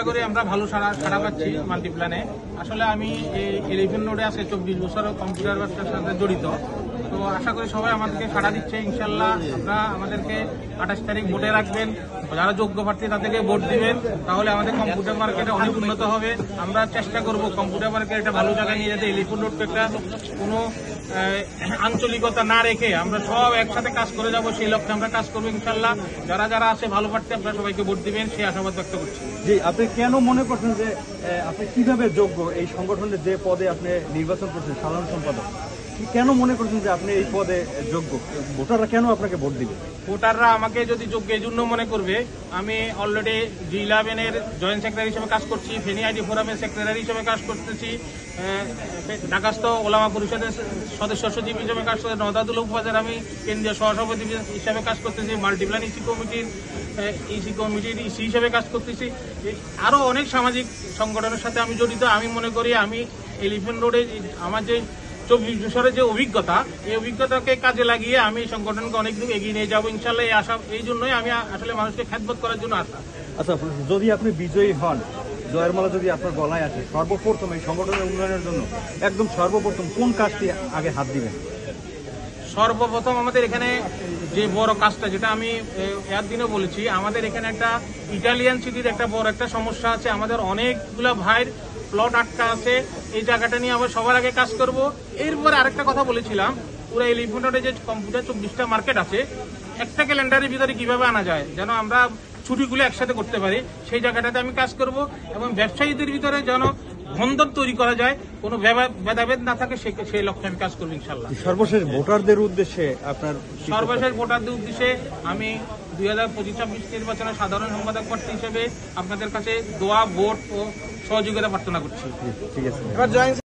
করি আমরা ভালো সাড়া পাচ্ছি মাল্টিপ্ল্যানে। আসলে আমি এই এলিফ্যান্ট রোডে আছে 24 বছর কম্পিউটার ব্যবসার সাথে জড়িত। তো আশা করি সবাই আমাদেরকে সাড়া দিচ্ছে। ইনশাল্লাহ আপনারা আমাদেরকে 28 তারিখ ভোটে রাখবেন। যারা যোগ্য প্রার্থী তাদেরকে ভোট দিবেন, তাহলে আমাদের কম্পিউটার মার্কেটে অনেক উন্নত হবে। আমরা চেষ্টা করব কম্পিউটার মার্কেট একটা ভালো জায়গায় নিয়ে যেতে। এলিফ্যান্ট রোডকে একটা কোনো আঞ্চলিকতা না রেখে আমরা সব একসাথে কাজ করে যাব, সেই লক্ষ্যে আমরা কাজ করবো ইনশাল্লাহ। যারা যারা আছে ভালো প্রার্থী আপনারা সবাইকে ভোট দিবেন, সেই আশাবাদ ব্যক্ত করছি। জি, আপনি কেন মনে করছেন যে আপনি কিভাবে যোগ্য এই সংগঠনের যে পদে আপনি নির্বাচন করছেন সাধারণ সম্পাদক, কেন মনে করছেন যে আপনি এই পদে যোগ্য? ভোটাররা কেন আপনাকে ভোট দিবে? ভোটাররা আমাকে যদি যোগ্য এই জন্য মনে করবে, আমি অলরেডি G11-এর জয়েন্ট সেক্রেটারি হিসেবে কাজ করছি, ফেনী আইডি ফোরামের সেক্রেটারি হিসেবে কাজ করতেছি, ঢাকাস্থ ওলামা পরিষদের সদস্য সচিব হিসেবে কাজ করতে, নওদাদুল উপজেলার আমি কেন্দ্রীয় সহসভাপতি হিসেবে কাজ করতেছি, মাল্টিপ্ল্যান ইসি কমিটির ইসি হিসেবে কাজ করতেছি। আরও অনেক সামাজিক সংগঠনের সাথে আমি জড়িত। আমি মনে করি আমি এলিফ্যান্ট রোডে আমার যে 24 বছরের যে অভিজ্ঞতা, এই অভিজ্ঞতাকে কাজে লাগিয়ে আমি সংগঠনকে অনেক দূর এগিয়ে নিয়ে যাবো ইনশাল্লাহ। এই আশা, এই জন্যই আমি আসলে মানুষকে খেদমত করার জন্য আসা। আচ্ছা, যদি আপনি বিজয়ী হন, জয়ের মালা যদি আপনার গলায় আসে, সর্বপ্রথম এই সংগঠনের উন্নয়নের জন্য একদম সর্বপ্রথম কোন কাজটি আগে হাত দিবেন? সর্বপ্রথম আমাদের এখানে যে বড় কাজটা, যেটা আমি এর দিনে বলেছি, আমাদের এখানে একটা ইটালিয়ান সিটির একটা বড় একটা সমস্যা আছে। আমাদের অনেকগুলো ভাইয়ের প্লট আটকা আছে। এই জায়গাটা নিয়ে আমরা সবার আগে কাজ করব। এরপরে আরেকটা কথা বলেছিলাম, পুরো এলিফ্যান্ট রোডে যে কম্পিউটার 24টা মার্কেট আছে, একটা ক্যালেন্ডারের ভিতরে কিভাবে আনা যায় যেন আমরা ছুটিগুলো একসাথে করতে পারি, সেই জায়গাটাতে আমি কাজ করব। এবং ব্যবসায়ীদের ভিতরে যেন বন্ধন তৈরি করা যায়, কোনো ভেদাভেদ না থাকে, সেই লক্ষ্যে আমি কাজ করবো ইনশাল্লাহ। সর্বশেষ ভোটারদের উদ্দেশ্যে আপনার আমি 2025-26 নির্বাচনের সাধারণ সম্পাদক প্রার্থী হিসেবে আপনাদের কাছে দোয়া, ভোট ও সহযোগিতা প্রার্থনা করছি। ঠিক আছে।